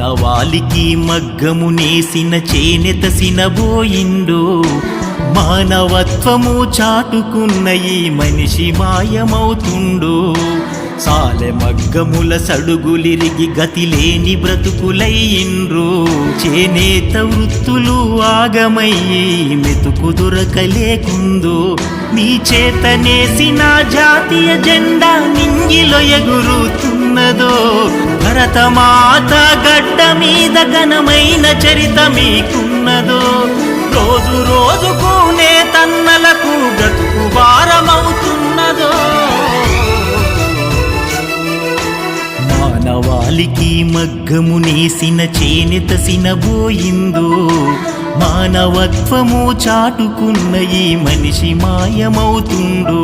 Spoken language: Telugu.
మానవాళికి మగ్గము నేసిన చేనేత సినబోయిండు మానవత్వము చాటుకున్న ఈ మనిషి మాయమవుతుండు సాలె మగ్గముల సడుగులిరిగి గతిలేని బ్రతుకులయ్యిండ్రు చేనేత వృత్తులు ఆగమయ్యి మెతుకు దొరకలేకుందో నీ చేతనేసిన జాతీయ జెండా నింగిలో ఎగురుతున్నదో భరతమాత గడ్డ మీద ఘనమైన చరిత మీకున్నదో రోజు రోజుకు నేతన్నలకు బ్రతుకు భారమవుతున్నదో మానవాళికి మగ్గము నేసిన చేనేత సినబోయిందో మానవత్వము చాటుకున్న ఈ మనిషి మాయమవుతుందో